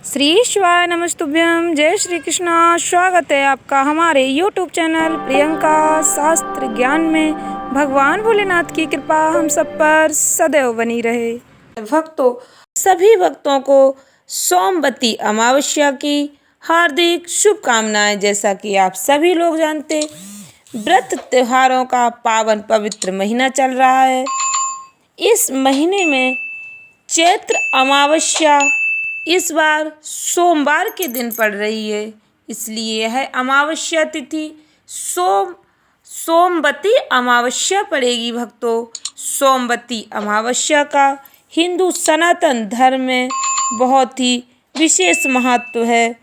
श्री शिवाय नमस्तुभ्यम। जय श्री कृष्णा। स्वागत है आपका हमारे YouTube चैनल प्रियंका शास्त्र ज्ञान में। भगवान भोलेनाथ की कृपा हम सब पर सदैव बनी रहे। भक्तों, सभी भक्तों को सोमवती अमावस्या की हार्दिक शुभकामनाएं। जैसा कि आप सभी लोग जानते, व्रत त्योहारों का पावन पवित्र महीना चल रहा है। इस महीने में चैत्र अमावस्या इस बार सोमवार के दिन पड़ रही है, इसलिए यह अमावस्या तिथि सोमवती अमावस्या पड़ेगी। भक्तों, सोमवती अमावस्या का हिंदू सनातन धर्म में बहुत ही विशेष महत्व है।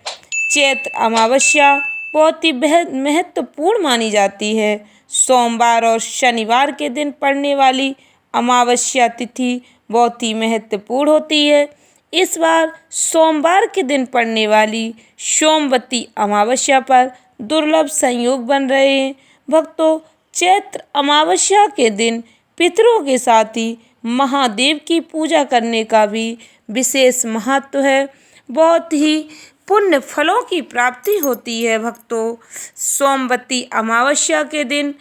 चैत्र अमावस्या बहुत ही महत्वपूर्ण मानी जाती है। सोमवार और शनिवार के दिन पड़ने वाली अमावस्या तिथि बहुत ही महत्वपूर्ण होती है। इस बार सोमवार के दिन पड़ने वाली सोमवती अमावस्या पर दुर्लभ संयोग बन रहे हैं। भक्तों, चैत्र अमावस्या के दिन पितरों के साथ ही महादेव की पूजा करने का भी विशेष महत्व है। बहुत ही पुण्य फलों की प्राप्ति होती है। भक्तों, सोमवती अमावस्या के दिन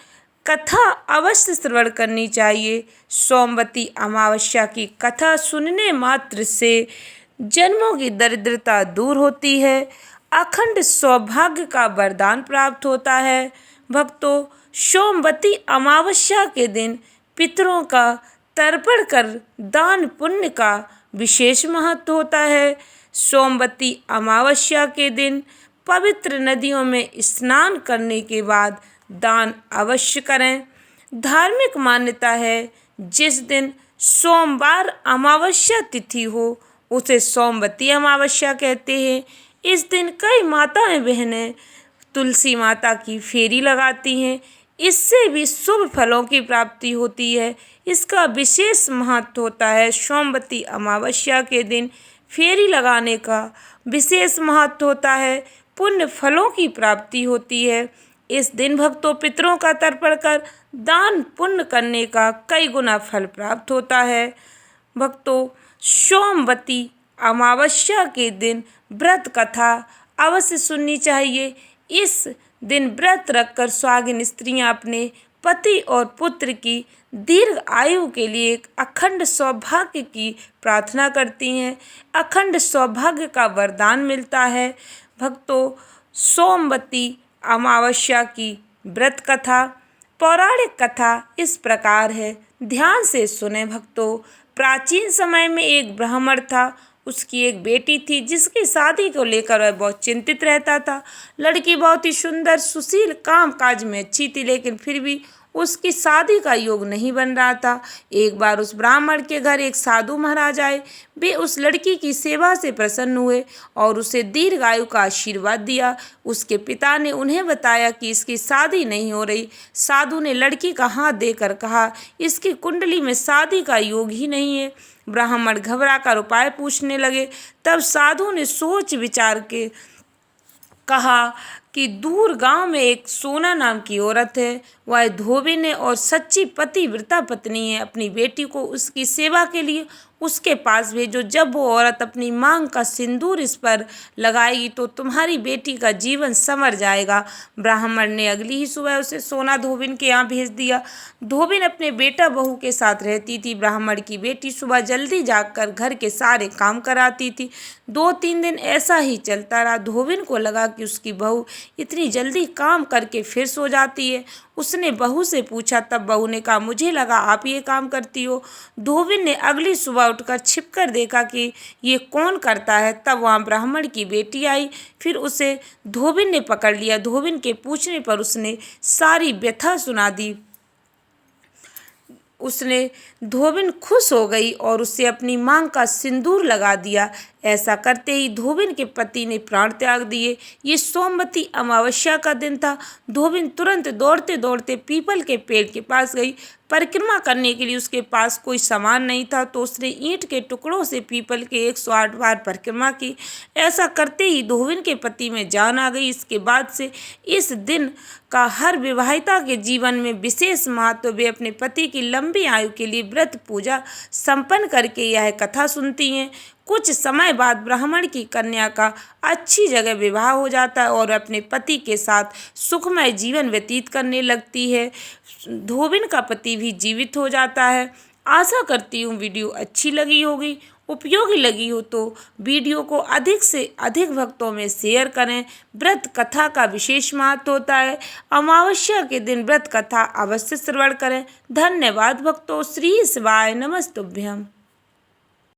कथा अवश्य श्रवण करनी चाहिए। सोमवती अमावस्या की कथा सुनने मात्र से जन्मों की दरिद्रता दूर होती है, अखंड सौभाग्य का वरदान प्राप्त होता है। भक्तों, सोमवती अमावस्या के दिन पितरों का तर्पण कर दान पुण्य का विशेष महत्व होता है। सोमवती अमावस्या के दिन पवित्र नदियों में स्नान करने के बाद दान अवश्य करें। धार्मिक मान्यता है, जिस दिन सोमवार अमावस्या तिथि हो उसे सोमवती अमावस्या कहते हैं। इस दिन कई माताएं बहनें तुलसी माता की फेरी लगाती हैं, इससे भी शुभ फलों की प्राप्ति होती है। इसका विशेष महत्व होता है। सोमवती अमावस्या के दिन फेरी लगाने का विशेष महत्व होता है, पुण्य फलों की प्राप्ति होती है। इस दिन भक्तों पितरों का तर्पण कर दान पुण्य करने का कई गुना फल प्राप्त होता है। भक्तों, सोमवती अमावस्या के दिन व्रत कथा अवश्य सुननी चाहिए। इस दिन व्रत रखकर सुहागिन स्त्रियां अपने पति और पुत्र की दीर्घ आयु के लिए एक अखंड सौभाग्य की प्रार्थना करती हैं। अखंड सौभाग्य का वरदान मिलता है। भक्तों, सोमवती अमावस्या की व्रत कथा पौराणिक कथा इस प्रकार है, ध्यान से सुने। भक्तों, प्राचीन समय में एक ब्राह्मण था। उसकी एक बेटी थी जिसकी शादी को लेकर वह बहुत चिंतित रहता था। लड़की बहुत ही सुंदर, सुशील, काम काज में अच्छी थी, लेकिन फिर भी उसकी शादी का योग नहीं बन रहा था। एक बार उस ब्राह्मण के घर एक साधु महाराज आए। वे उस लड़की की सेवा से प्रसन्न हुए और उसे दीर्घायु का आशीर्वाद दिया। उसके पिता ने उन्हें बताया कि इसकी शादी नहीं हो रही। साधु ने लड़की का हाथ देकर कहा, इसकी कुंडली में शादी का योग ही नहीं है। ब्राह्मण घबरा कर उपाय पूछने लगे। तब साधु ने सोच विचार के कहा कि दूर गांव में एक सोना नाम की औरत है। वह धोबिन है और सच्ची पतिव्रता पत्नी है। अपनी बेटी को उसकी सेवा के लिए उसके पास भेजो। जब वो औरत अपनी मांग का सिंदूर इस पर लगाएगी तो तुम्हारी बेटी का जीवन संवर जाएगा। ब्राह्मण ने अगली ही सुबह उसे सोना धोबिन के यहाँ भेज दिया। धोबिन अपने बेटा बहू के साथ रहती थी। ब्राह्मण की बेटी सुबह जल्दी जागकर घर के सारे काम कराती थी। 2-3 दिन ऐसा ही चलता रहा। धोबिन को लगा कि उसकी बहू इतनी जल्दी काम करके फिर सो जाती है। उसने बहू से पूछा, तब बहू ने कहा, मुझे लगा आप ये काम करती हो। धोबिन ने अगली सुबह उठकर छिपकर देखा कि ये कौन करता है। तब वहाँ ब्राह्मण की बेटी आई। फिर उसे धोबिन ने पकड़ लिया। धोबिन के पूछने पर उसने सारी व्यथा सुना दी। धोबिन खुश हो गई और उसे अपनी मांग का सिंदूर लगा दिया। ऐसा करते ही धोबिन के पति ने प्राण त्याग दिए। ये सोमवती अमावस्या का दिन था। धोबिन तुरंत दौड़ते दौड़ते पीपल के पेड़ के पास गई। परिक्रमा करने के लिए उसके पास कोई सामान नहीं था, तो उसने ईंट के टुकड़ों से पीपल के 108 बार परिक्रमा की। ऐसा करते ही धोबिन के पति में जान आ गई। इसके बाद से इस दिन का हर विवाहिता के जीवन में विशेष महत्व। वे अपने पति की लंबी आयु के लिए व्रत पूजा संपन्न करके यह कथा सुनती हैं। कुछ समय बाद ब्राह्मण की कन्या का अच्छी जगह विवाह हो जाता है और अपने पति के साथ सुखमय जीवन व्यतीत करने लगती है। धोबिन का पति भी जीवित हो जाता है। आशा करती हूँ वीडियो अच्छी लगी होगी, उपयोगी लगी हो तो वीडियो को अधिक से अधिक भक्तों में शेयर करें। व्रत कथा का विशेष महत्व होता है। अमावस्या के दिन व्रत कथा अवश्य श्रवण करें। धन्यवाद भक्तों। श्री शिवाय नमस्तुभ्यम।